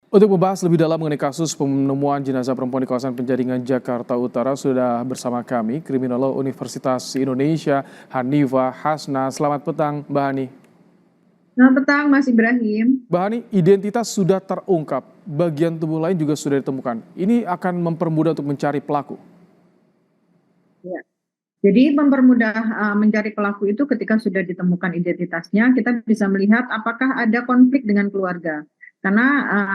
Untuk membahas lebih dalam mengenai kasus penemuan jenazah perempuan di kawasan Penjaringan, Jakarta Utara, sudah bersama kami kriminolog Universitas Indonesia, Hanifa Hasna. Selamat petang, Mbak Hani. Selamat petang, Mas Ibrahim. Mbak Hani, identitas sudah terungkap, bagian tubuh lain juga sudah ditemukan. Ini akan mempermudah untuk mencari pelaku. Ya. Jadi mempermudah mencari pelaku itu ketika sudah ditemukan identitasnya, kita bisa melihat apakah ada konflik dengan keluarga, karena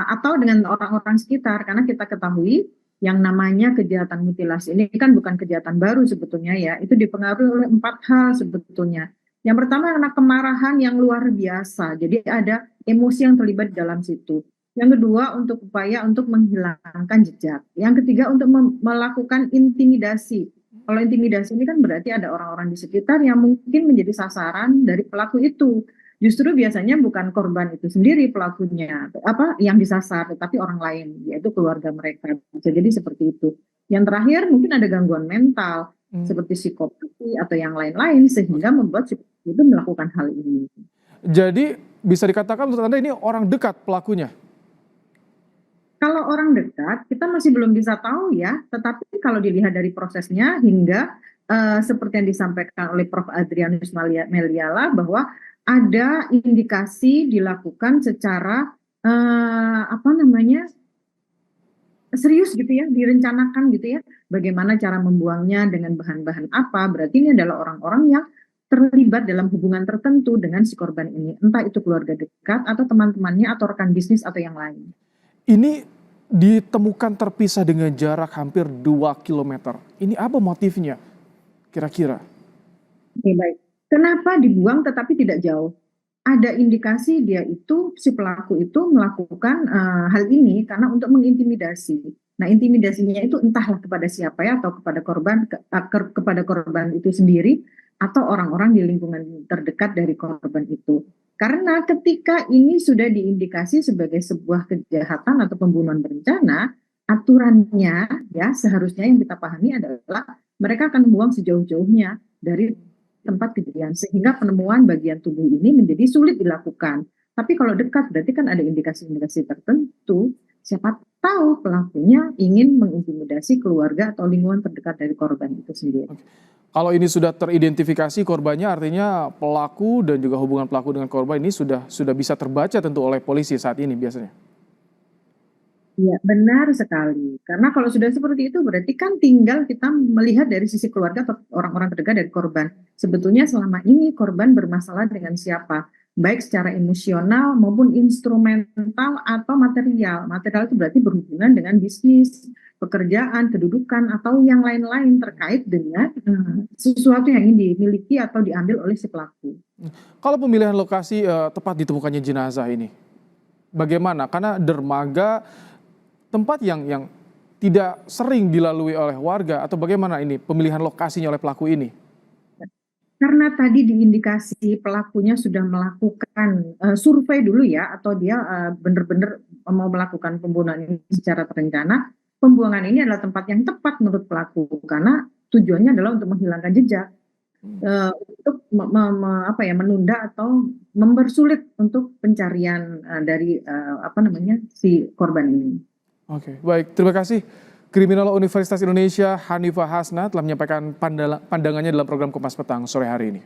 atau dengan orang-orang sekitar, karena kita ketahui yang namanya kejahatan mutilasi ini kan bukan kejahatan baru sebetulnya ya, itu dipengaruhi oleh 4 hal sebetulnya. Yang pertama karena kemarahan yang luar biasa, jadi ada emosi yang terlibat di dalam situ. Yang kedua untuk upaya untuk menghilangkan jejak. Yang ketiga untuk melakukan intimidasi. Kalau intimidasi ini kan berarti ada orang-orang di sekitar yang mungkin menjadi sasaran dari pelaku itu. Justru biasanya bukan korban itu sendiri pelakunya, apa yang disasar, tetapi orang lain, yaitu keluarga mereka. Bisa jadi seperti itu. Yang terakhir mungkin ada gangguan mental Hmm, seperti psikopati atau yang lain-lain sehingga oke. membuat si pelaku itu melakukan hal ini. Jadi bisa dikatakan menurut Anda ini orang dekat pelakunya? Kalau orang dekat, kita masih belum bisa tahu ya, tetapi kalau dilihat dari prosesnya hingga seperti yang disampaikan oleh Prof. Adrianus Meliala bahwa ada indikasi dilakukan secara apa namanya serius gitu ya, direncanakan gitu ya, bagaimana cara membuangnya dengan bahan-bahan apa. Berarti ini adalah orang-orang yang terlibat dalam hubungan tertentu dengan si korban ini, entah itu keluarga dekat atau teman-temannya atau rekan bisnis atau yang lain. Ini ditemukan terpisah dengan jarak hampir 2 kilometer. Ini apa motifnya kira-kira? Oke, baik. Kenapa dibuang tetapi tidak jauh? Ada indikasi dia itu, si pelaku itu melakukan hal ini karena untuk mengintimidasi. Nah, intimidasinya itu entahlah kepada siapa ya, atau kepada korban, kepada korban itu sendiri, atau orang-orang di lingkungan terdekat dari korban itu. Karena ketika ini sudah diindikasi sebagai sebuah kejahatan atau pembunuhan berencana, aturannya ya seharusnya yang kita pahami adalah mereka akan membuang sejauh-jauhnya dari tempat kejadian sehingga penemuan bagian tubuh ini menjadi sulit dilakukan. Tapi kalau dekat berarti kan ada indikasi-indikasi tertentu. Siapa tahu pelakunya ingin mengintimidasi keluarga atau lingkungan terdekat dari korban itu sendiri. Oke. Kalau ini sudah teridentifikasi korbannya, artinya pelaku dan juga hubungan pelaku dengan korban ini sudah bisa terbaca tentu oleh polisi saat ini biasanya. Iya, benar sekali. Karena kalau sudah seperti itu berarti kan tinggal kita melihat dari sisi keluarga atau orang-orang terdekat dari korban. Sebetulnya selama ini korban bermasalah dengan siapa? Baik secara emosional maupun instrumental atau material. Material itu berarti berhubungan dengan bisnis, pekerjaan, kedudukan, atau yang lain-lain terkait dengan sesuatu yang ingin dimiliki atau diambil oleh si pelaku. Kalau pemilihan lokasi tepat ditemukannya jenazah ini, bagaimana? Karena dermaga tempat yang tidak sering dilalui oleh warga atau bagaimana ini pemilihan lokasinya oleh pelaku ini? Karena tadi diindikasi pelakunya sudah melakukan survei dulu ya, atau dia benar-benar mau melakukan pembunuhan ini secara terencana, pembuangan ini adalah tempat yang tepat menurut pelaku karena tujuannya adalah untuk menghilangkan jejak, Hmm, untuk apa ya menunda atau mempersulit untuk pencarian dari apa namanya si korban ini. Oke, baik. Terima kasih. Kriminolog Universitas Indonesia Hanifa Hasna telah menyampaikan pandangannya dalam program Kompas Petang sore hari ini.